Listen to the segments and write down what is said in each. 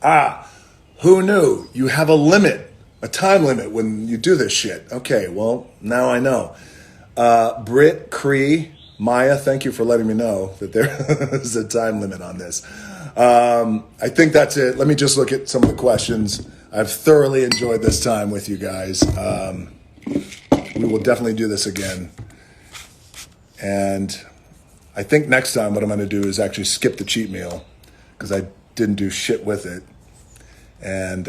Ah, who knew? You have a limit, a time limit when you do this shit. Okay, well, now I know. Britt, Cree, Maya, thank you for letting me know that there is a time limit on this. I think that's it. Let me just look at some of the questions. I've thoroughly enjoyed this time with you guys. We will definitely do this again. And I think next time what I'm going to do is actually skip the cheat meal because I didn't do shit with it. And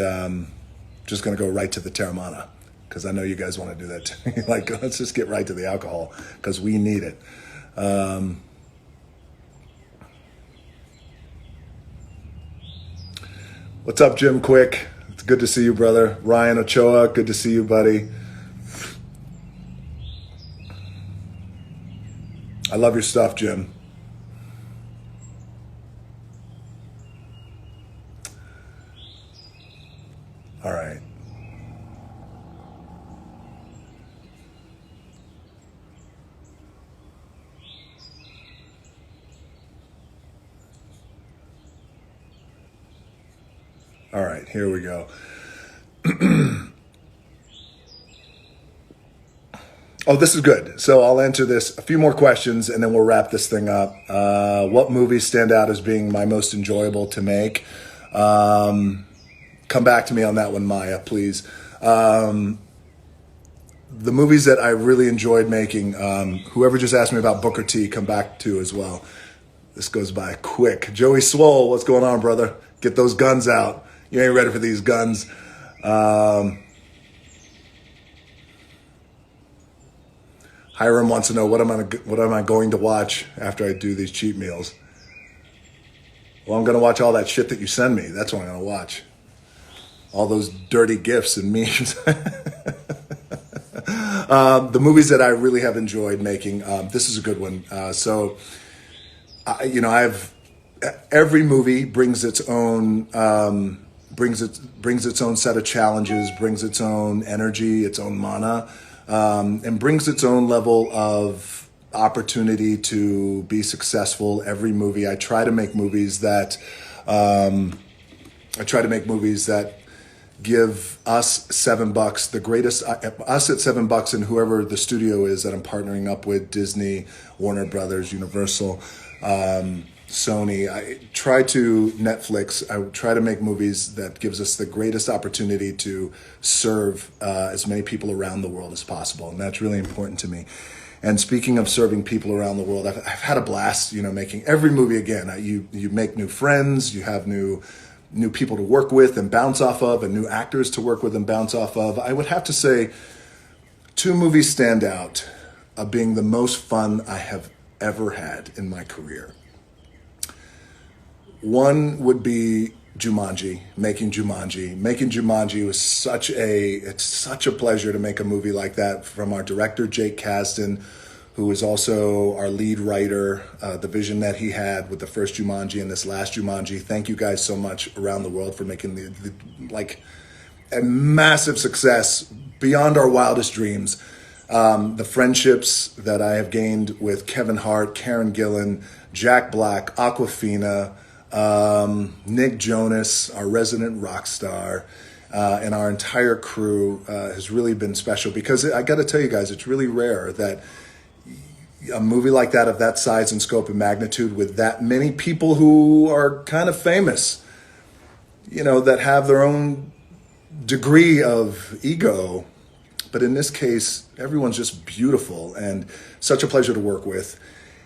just going to go right to the Terramana because I know you guys want to do that too. Like, let's just get right to the alcohol because we need it. What's up, Jim Quick? It's good to see you, brother. Ryan Ochoa, good to see you, buddy. I love your stuff, Jim. All right. All right, here we go. Oh, this is good. So I'll answer this, a few more questions, and then we'll wrap this thing up. What movies stand out as being my most enjoyable to make? Come back to me on that one, Maya, please. The movies that I really enjoyed making, whoever just asked me about Booker T, come back to as well. This goes by quick. Joey Swole, what's going on, brother? Get those guns out. You ain't ready for these guns. Hiram wants to know what am I going to watch after I do these cheat meals. Well, I'm going to watch all that shit that you send me. That's what I'm going to watch. All those dirty gifts and memes. The movies that I really have enjoyed making. This is a good one. Every movie brings its own brings its own set of challenges, brings its own energy, its own mana, and brings its own level of opportunity to be successful. Every movie, I try to make movies that give us $7, the greatest, us at $7, and whoever the studio is that I'm partnering up with, Disney, Warner Brothers, Universal, Sony. Netflix, I try to make movies that gives us the greatest opportunity to serve as many people around the world as possible. And that's really important to me. And speaking of serving people around the world, I've had a blast, making every movie again. You make new friends, you have new people to work with and bounce off of, and new actors to work with and bounce off of. I would have to say 2 movies stand out of being the most fun I have ever had in my career. One would be Jumanji, making Jumanji. Making Jumanji was such a pleasure to make a movie like that from our director, Jake Kasdan, who is also our lead writer, the vision that he had with the first Jumanji and this last Jumanji. Thank you guys so much around the world for making a massive success beyond our wildest dreams. The friendships that I have gained with Kevin Hart, Karen Gillan, Jack Black, Aquafina, Nick Jonas, our resident rock star, and our entire crew has really been special because I got to tell you guys, it's really rare that a movie like that, of that size and scope and magnitude, with that many people who are kind of famous, that have their own degree of ego. But in this case, everyone's just beautiful and such a pleasure to work with.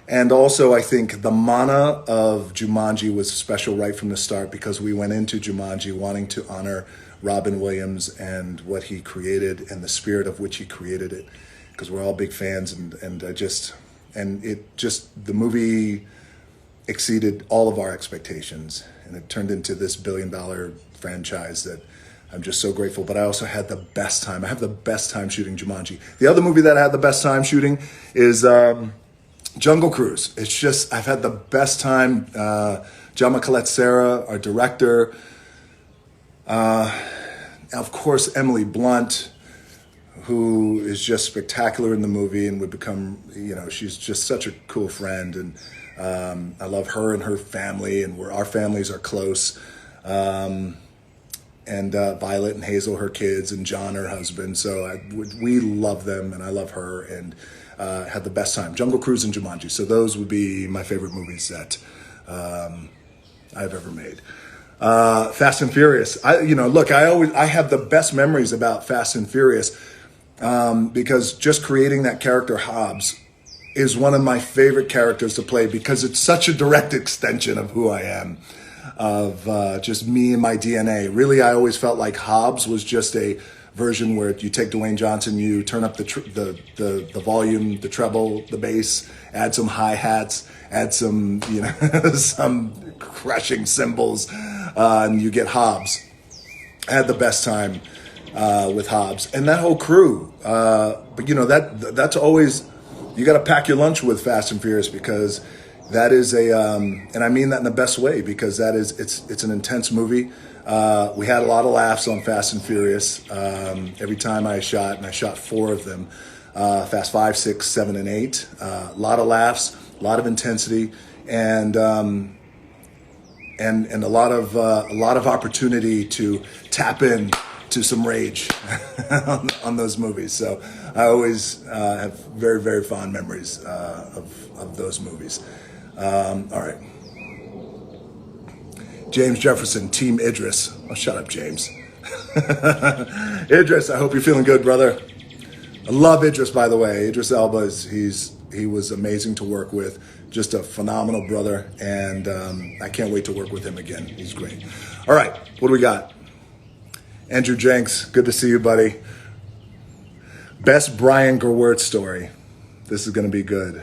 And also, I think the mana of Jumanji was special right from the start because we went into Jumanji wanting to honor Robin Williams and what he created and the spirit of which he created it, because we're all big fans. The movie exceeded all of our expectations, and it turned into this $billion franchise that I'm just so grateful. But I also had the best time. I have the best time shooting Jumanji. The other movie that I had the best time shooting is Jungle Cruise. It's just, I've had the best time. Jama Colette-Serra, our director. Of course, Emily Blunt, who is just spectacular in the movie and would become, she's just such a cool friend. And I love her and her family, and our families are close. and Violet and Hazel, her kids, and John, her husband. So we love them, and I love her, and had the best time. Jungle Cruise and Jumanji. So those would be my favorite movies that I've ever made. Fast and Furious. I have the best memories about Fast and Furious because just creating that character Hobbs is one of my favorite characters to play because it's such a direct extension of who I am, of just me and my DNA. Really, I always felt like Hobbs was just a version where you take Dwayne Johnson, you turn up the volume, the treble, the bass, add some hi-hats, add some, some crushing cymbals, and you get Hobbs. I had the best time with Hobbs and that whole crew. But that's always, you got to pack your lunch with Fast and Furious because that is and I mean that in the best way because it's an intense movie. We had a lot of laughs on Fast and Furious every time I shot, and I shot 4 of them. Fast 5, 6, 7, and 8. A lot of laughs, a lot of intensity, and a lot of opportunity to tap in to some rage on those movies. So I always have very, very fond memories of those movies. All right. James Jefferson, Team Idris. Oh, shut up, James. Idris, I hope you're feeling good, brother. I love Idris, by the way. Idris Elba, he was amazing to work with. Just a phenomenal brother, and I can't wait to work with him again. He's great. All right, what do we got? Andrew Jenks, good to see you, buddy. Best Brian Gerwirtz story. This is going to be good.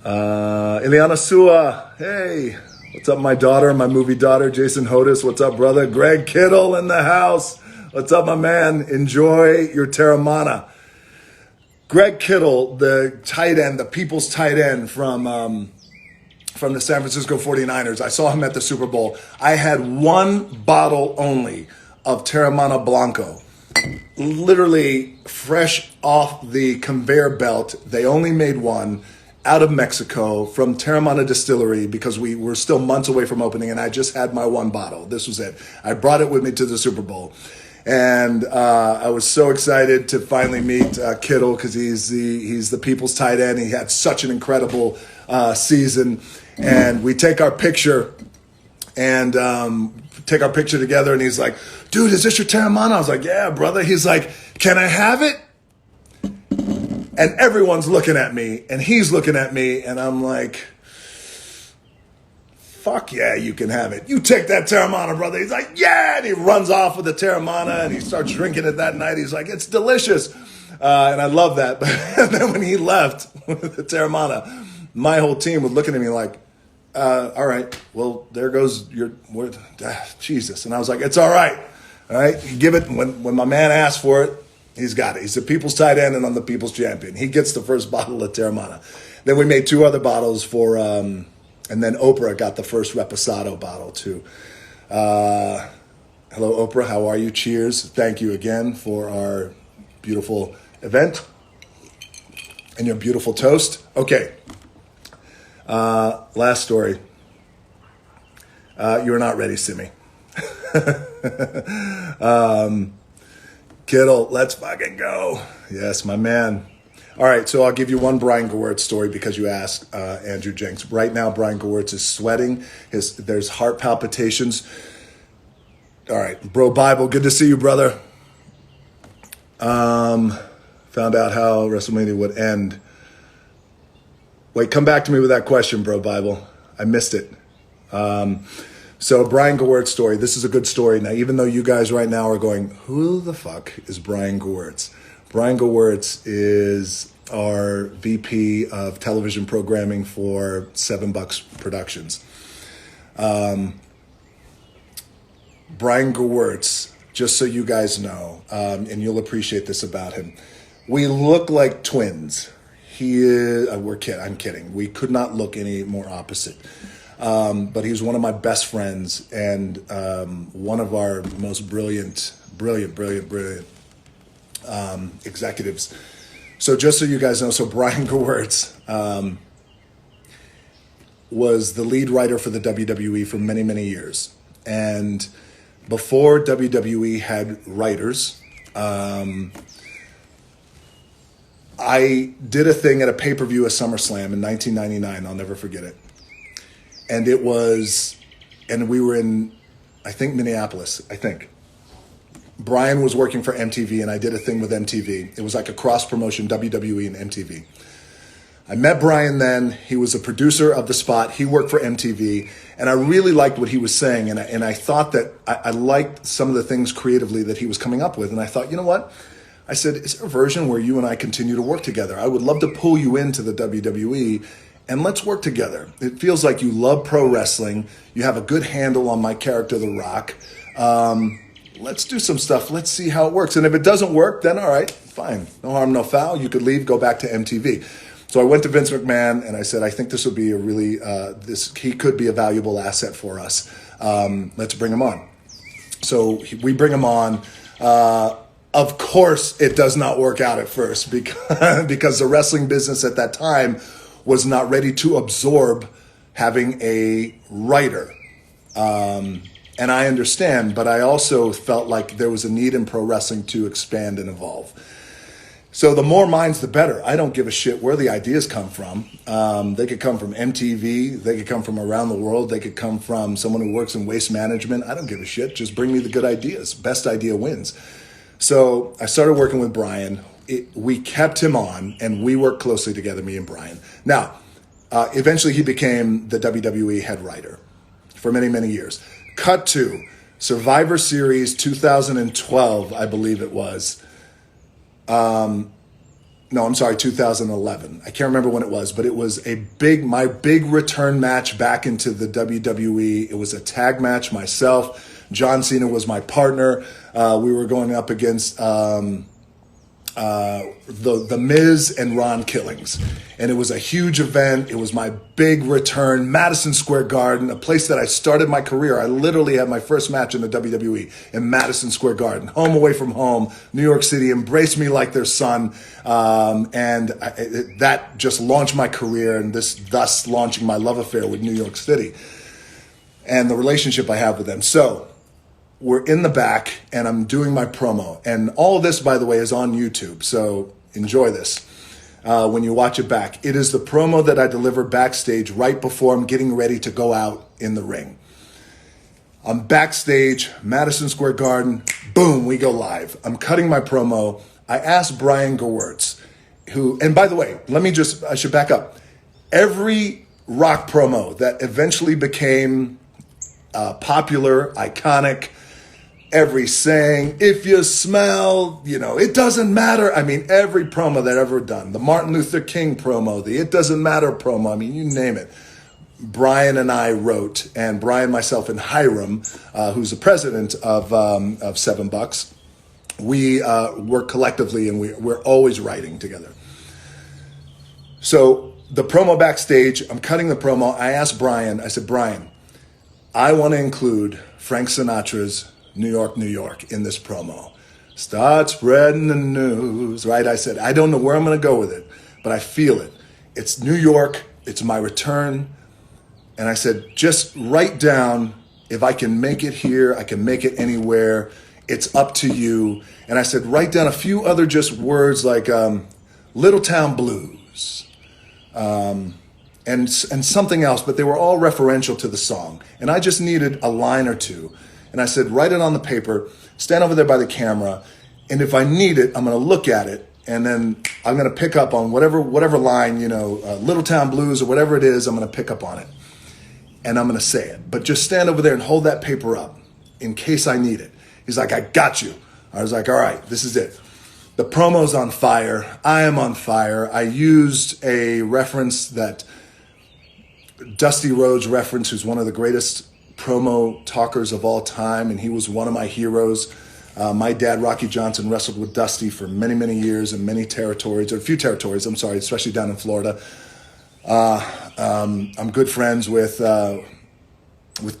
Ileana Sua, hey, what's up, my daughter, my movie daughter, Jason Hodis, what's up, brother? Greg Kittle in the house, what's up, my man? Enjoy your Terramana. Greg Kittle, the tight end, the people's tight end from the San Francisco 49ers. I saw him at the Super Bowl. I had 1 bottle only of Terramana Blanco, literally fresh off the conveyor belt. They only made 1. Out of Mexico from Terramana Distillery because we were still months away from opening and I just had my 1 bottle. This was it. I brought it with me to the Super Bowl. And I was so excited to finally meet Kittle because he's the people's tight end. He had such an incredible season. And we take our picture together and he's like, dude, is this your Terramana? I was like, yeah, brother. He's like, can I have it? And everyone's looking at me, and he's looking at me, and I'm like, fuck yeah, you can have it. You take that Terramana, brother. He's like, yeah, and he runs off with the Terramana, and he starts drinking it that night. He's like, it's delicious. And I love that. But then when he left with the Terramana, my whole team was looking at me like, all right, well, there goes your, Jesus. And I was like, it's all right. All right, you give it, when my man asks for it, he's got it. He's the people's tight end, and I'm the people's champion. He gets the first bottle of Terramana. Then we made 2 other bottles for, and then Oprah got the first Reposado bottle too. Hello, Oprah. How are you? Cheers. Thank you again for our beautiful event and your beautiful toast. Okay. Last story. You're not ready, Simi. Kittle, let's fucking go. Yes, my man. All right, so I'll give you 1 Brian Gerwirtz story because you asked, Andrew Jenks. Right now, Brian Gerwirtz is sweating. There's heart palpitations. All right, Bro Bible, good to see you, brother. Found out how WrestleMania would end. Wait, come back to me with that question, Bro Bible. I missed it. So Brian Gerwirtz story. This is a good story. Now, even though you guys right now are going, who the fuck is Brian Gerwirtz? Brian Gerwirtz is our VP of television programming for $7 Productions. Brian Gerwirtz, just so you guys know, and you'll appreciate this about him, we look like twins. He is, I'm kidding. We could not look any more opposite. But he's one of my best friends and one of our most brilliant executives. So just so you guys know, so Brian Gerwirtz, was the lead writer for the WWE for many, many years. And before WWE had writers, I did a thing at a pay-per-view at SummerSlam in 1999. I'll never forget it. And we were in, I think, Minneapolis, I think. Brian was working for MTV, and I did a thing with MTV. It was like a cross-promotion, WWE and MTV. I met Brian then. He was a producer of the spot. He worked for MTV, and I really liked what he was saying, and I thought that I liked some of the things creatively that he was coming up with, and I thought, you know what? I said, is there a version where you and I continue to work together? I would love to pull you into the WWE, and let's work together. It feels like you love pro wrestling. You have a good handle on my character, The Rock. Let's do some stuff. Let's see how it works. And if it doesn't work, then all right, fine. No harm, no foul. You could leave, go back to MTV. So I went to Vince McMahon and I said, I think this would be a really, he could be a valuable asset for us. Let's bring him on. So we bring him on. Of course, it does not work out at first because the wrestling business at that time was not ready to absorb having a writer. And I understand, but I also felt like there was a need in pro wrestling to expand and evolve. So the more minds, the better. I don't give a shit where the ideas come from. They could come from MTV. They could come from around the world. They could come from someone who works in waste management. I don't give a shit. Just bring me the good ideas. Best idea wins. So I started working with Brian. We kept him on, and we worked closely together, me and Brian. Now, eventually he became the WWE head writer for many, many years. Cut to Survivor Series 2012, I believe it was. No, I'm sorry, 2011. I can't remember when it was, but it was my big return match back into the WWE. It was a tag match. Myself, John Cena was my partner. We were going up against the Miz and Ron Killings. And it was a huge event. It was my big return, Madison Square Garden, a place that I started my career. I literally had my first match in the WWE in Madison Square Garden, home away from home, New York City, embraced me like their son. That just launched my career and thus launching my love affair with New York City and the relationship I have with them. So we're in the back and I'm doing my promo. And all of this, by the way, is on YouTube. So enjoy this. When you watch it back, it is the promo that I deliver backstage right before I'm getting ready to go out in the ring. I'm backstage, Madison Square Garden, boom, we go live. I'm cutting my promo. I asked Brian Gewirtz, and by the way, I should back up. Every Rock promo that eventually became popular, iconic, every saying, if you smell, it doesn't matter. I mean, every promo that ever done, the Martin Luther King promo, the it doesn't matter promo, I mean, you name it. Brian and I wrote, and Brian, myself, and Hiram, who's the president of $7, we work collectively and we're always writing together. So the promo backstage, I'm cutting the promo. I asked Brian, I said, Brian, I want to include Frank Sinatra's New York, New York in this promo. Start spreading the news, right? I said, I don't know where I'm going to go with it, but I feel it. It's New York. It's my return. And I said, just write down, if I can make it here, I can make it anywhere. It's up to you. And I said, write down a few other just words like Little Town Blues and something else, but they were all referential to the song. And I just needed a line or two. And I said, write it on the paper, stand over there by the camera, and if I need it, I'm going to look at it, and then I'm going to pick up on whatever line, Little Town Blues or whatever it is, I'm going to pick up on it. And I'm going to say it. But just stand over there and hold that paper up in case I need it. He's like, I got you. I was like, all right, this is it. The promo's on fire. I am on fire. I used a reference that Dusty Rhodes referenced, who's one of the greatest promo talkers of all time, and he was one of my heroes. My dad, Rocky Johnson, wrestled with Dusty for many, many years in many territories, or a few territories, especially down in Florida. I'm good friends with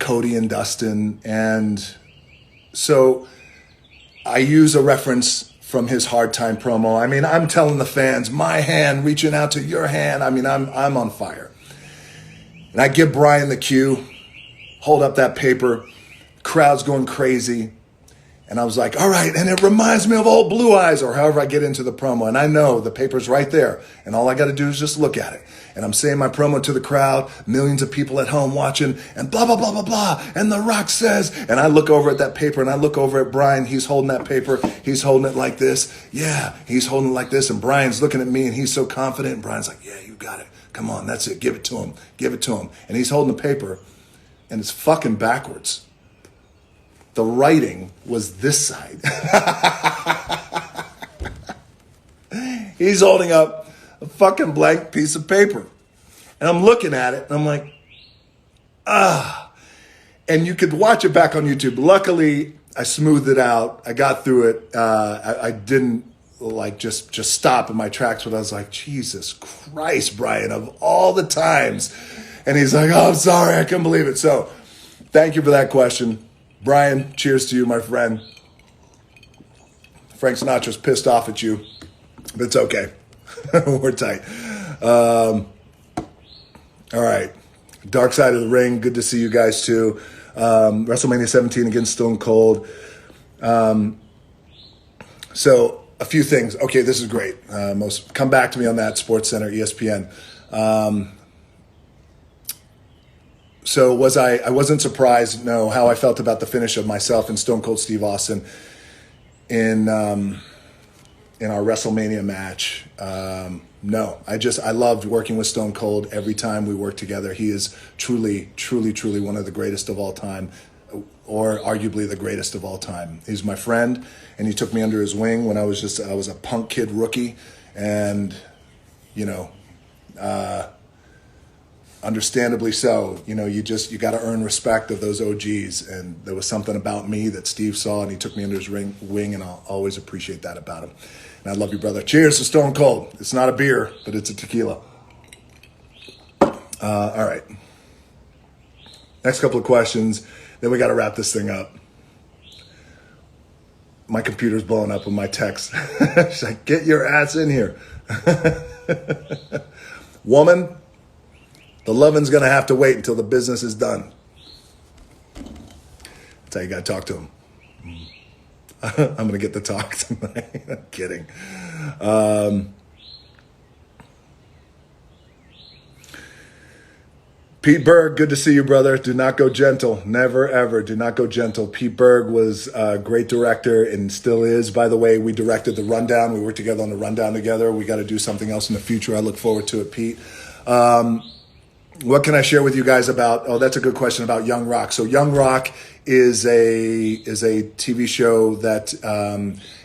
Cody and Dustin, and so I use a reference from his Hard Time promo. I mean, I'm telling the fans, my hand reaching out to your hand. I mean, I'm on fire. And I give Brian the cue, hold up that paper, crowd's going crazy. And I was like, all right, and it reminds me of old Blue Eyes, or however I get into the promo. And I know the paper's right there, and all I got to do is just look at it. And I'm saying my promo to the crowd, millions of people at home watching, and blah, blah, blah, blah, blah. And The Rock says, and I look over at that paper, and I look over at Brian. He's holding that paper. He's holding it like this. Yeah, he's holding it like this. And Brian's looking at me, and he's so confident. And Brian's like, yeah, you got it. Come on, that's it. Give it to him. Give it to him. And he's holding the paper, and it's fucking backwards. The writing was this side. He's holding up a fucking blank piece of paper. And I'm looking at it, and I'm like, ah. And you could watch it back on YouTube. Luckily, I smoothed it out. I got through it. I didn't like just stop in my tracks, but I was like, Jesus Christ, Brian, of all the times. And he's like, oh, I'm sorry, I couldn't believe it. So thank you for that question. Brian, cheers to you, my friend. Frank Sinatra's pissed off at you, but it's okay. We're tight. All right. Dark Side of the Ring, good to see you guys too. WrestleMania 17 against Stone Cold. So a few things. Okay, this is great. Come back to me on that, SportsCenter, ESPN. So I wasn't surprised, no, how I felt about the finish of myself and Stone Cold Steve Austin in our WrestleMania match. No, I loved working with Stone Cold every time we worked together. He is truly, truly, truly one of the greatest of all time, or arguably the greatest of all time. He's my friend, and he took me under his wing when I was a punk kid rookie, and, understandably so. You got to earn respect of those OGs. And there was something about me that Steve saw, and he took me under his wing, and I'll always appreciate that about him. And I love you, brother. Cheers to Stone Cold. It's not a beer, but it's a tequila. All right. Next couple of questions. Then we got to wrap this thing up. My computer's blowing up with my text. She's like, get your ass in here. Woman, the loving's going to have to wait until the business is done. That's how you got to talk to him. I'm going to get the talk tonight. I'm kidding. Pete Berg, good to see you, brother. Do not go gentle. Never, ever. Do not go gentle. Pete Berg was a great director and still is. By the way, we directed The Rundown. We worked together on The Rundown together. We got to do something else in the future. I look forward to it, Pete. What can I share with you guys about? Oh, that's a good question about Young Rock. So Young Rock is a TV show that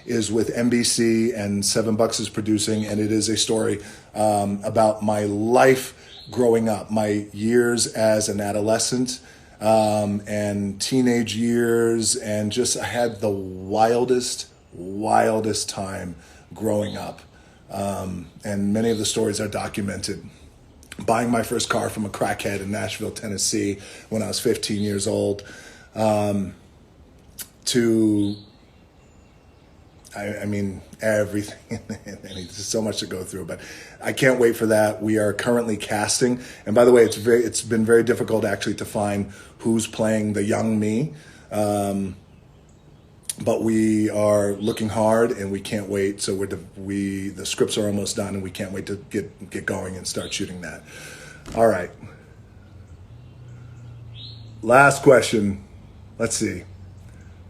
is with NBC, and $7 is producing, and it is a story about my life growing up, my years as an adolescent and teenage years, and just I had the wildest time growing up. And many of the stories are documented. Buying my first car from a crackhead in Nashville, Tennessee, when I was 15 years old, to, I mean, everything. There's so much to go through, but I can't wait for that. We are currently casting, and by the way, it's been very difficult actually to find who's playing the young me. But we are looking hard, and we can't wait. So the scripts are almost done, and we can't wait to get going and start shooting that. All right. Last question. Let's see.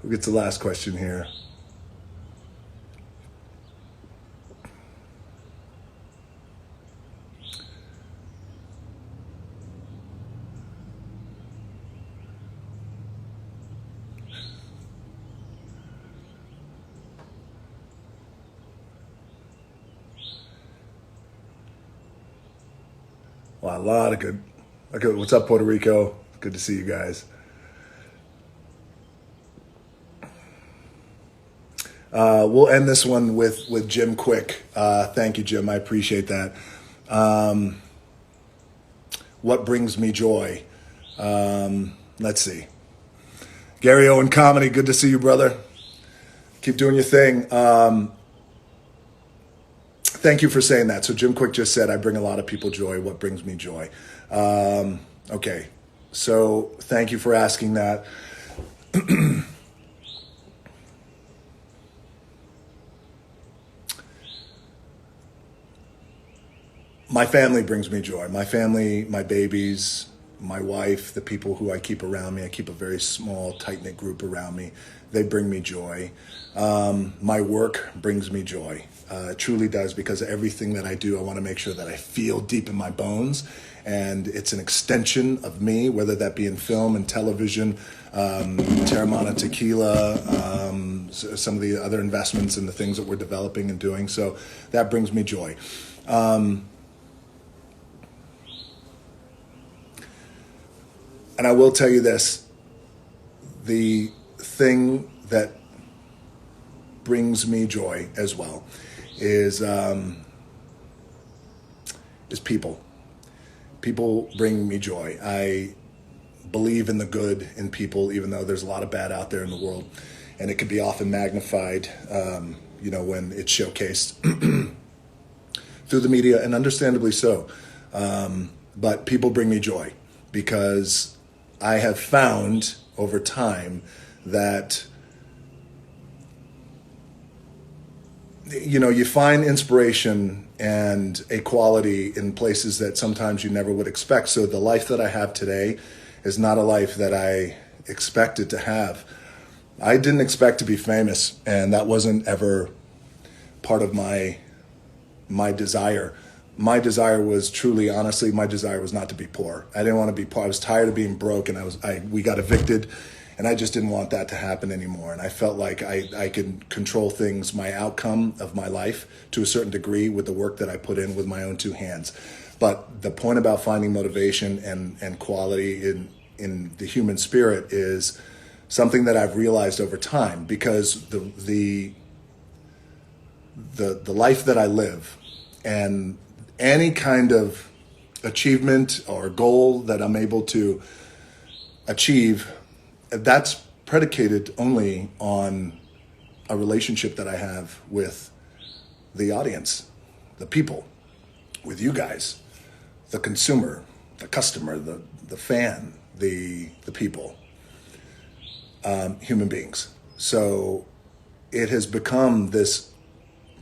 Who gets the last question here? Well, a lot of good. Okay, what's up, Puerto Rico? Good to see you guys. We'll end this one with Jim Quick. Thank you, Jim. I appreciate that. What brings me joy? Let's see. Gary Owen Comedy. Good to see you, brother. Keep doing your thing. Thank you for saying that. So Jim Quick just said, I bring a lot of people joy. What brings me joy? Okay, so thank you for asking that. My family brings me joy. My family, my babies, my wife, the people who I keep around me. I keep a very small, tight-knit group around me. They bring me joy. My work brings me joy. It truly does, because everything that I do, I want to make sure that I feel deep in my bones, and it's an extension of me, whether that be in film and television, Terramana Tequila, some of the other investments and the things that we're developing and doing. So that brings me joy. And I will tell you this, the thing that brings me joy as well is people. People bring me joy. I believe in the good in people, even though there's a lot of bad out there in the world. And it can be often magnified, when it's showcased through the media, and understandably so. But people bring me joy, because I have found over time that, you find inspiration and a quality in places that sometimes you never would expect. So the life that I have today is not a life that I expected to have. I didn't expect to be famous, and that wasn't ever part of my desire. My desire was truly, honestly, my desire was not to be poor. I didn't want to be poor. I was tired of being broke, and we got evicted, and I just didn't want that to happen anymore. And I felt like I could control things, my outcome of my life, to a certain degree with the work that I put in with my own two hands. But the point about finding motivation and quality in the human spirit is something that I've realized over time, because the life that I live, and any kind of achievement or goal that I'm able to achieve, that's predicated only on a relationship that I have with the audience, the people, with you guys, the consumer, the customer, the fan, the people, human beings. So it has become this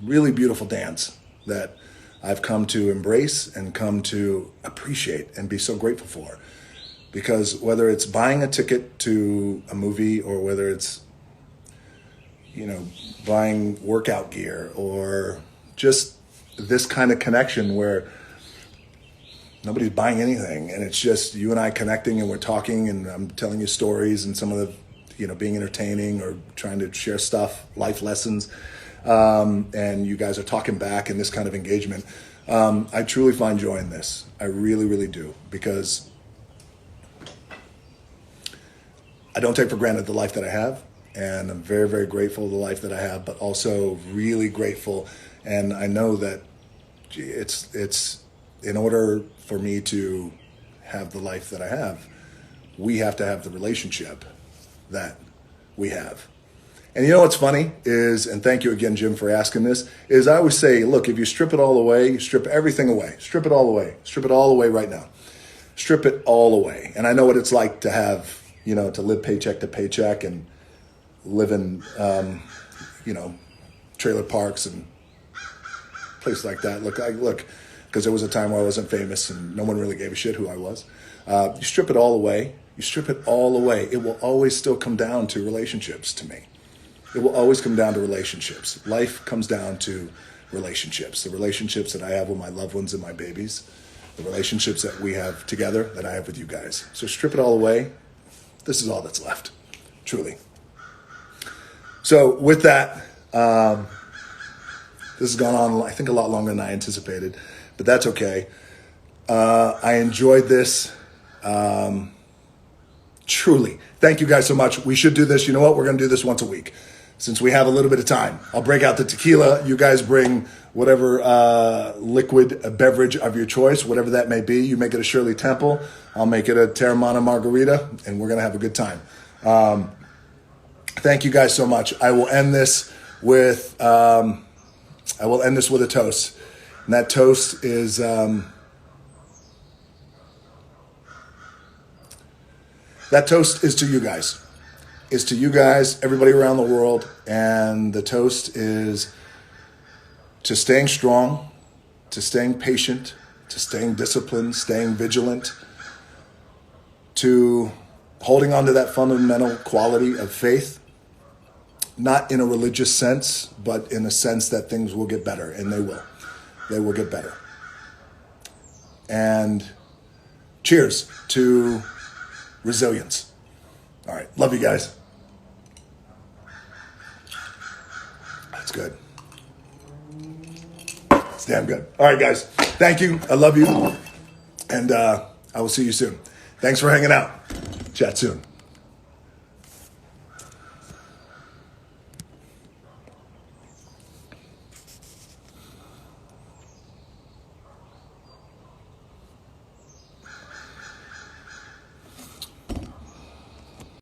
really beautiful dance that I've come to embrace and come to appreciate and be so grateful for. Because whether it's buying a ticket to a movie, or whether it's, buying workout gear, or just this kind of connection where nobody's buying anything, and it's just you and I connecting, and we're talking, and I'm telling you stories, and some of the, being entertaining or trying to share stuff, life lessons. And you guys are talking back in this kind of engagement. I truly find joy in this. I really, really do, because I don't take for granted the life that I have, and I'm very, very grateful for the life that I have, but also really grateful. And I know that it's in order for me to have the life that I have, we have to have the relationship that we have. And you know what's funny is, and thank you again, Jim, for asking this, is I always say, look, if you strip it all away, you strip everything away, strip it all away, strip it all away right now, strip it all away. And I know what it's like to have, to live paycheck to paycheck and live in, trailer parks and places like that. Look, because there was a time where I wasn't famous and no one really gave a shit who I was. You strip it all away. You strip it all away. It will always still come down to relationships to me. It will always come down to relationships. Life comes down to relationships. The relationships that I have with my loved ones and my babies. The relationships that we have together, that I have with you guys. So strip it all away. This is all that's left. Truly. So with that, this has gone on, I think, a lot longer than I anticipated. But that's okay. I enjoyed this. Truly. Thank you guys so much. We should do this. You know what? We're going to do this once a week, since we have a little bit of time. I'll break out the tequila. You guys bring whatever liquid beverage of your choice, whatever that may be. You make it a Shirley Temple. I'll make it a Terramana Margarita, and we're going to have a good time. Thank you guys so much. I will end this with a toast. And that toast is that toast is to you guys. Is to you guys, everybody around the world. And the toast is to staying strong, to staying patient, to staying disciplined, staying vigilant, to holding on to that fundamental quality of faith, not in a religious sense, but in a sense that things will get better, and they will. They will get better. And cheers to resilience. All right. Love you guys. That's good. It's damn good. All right, guys. Thank you. I love you. And I will see you soon. Thanks for hanging out. Chat soon.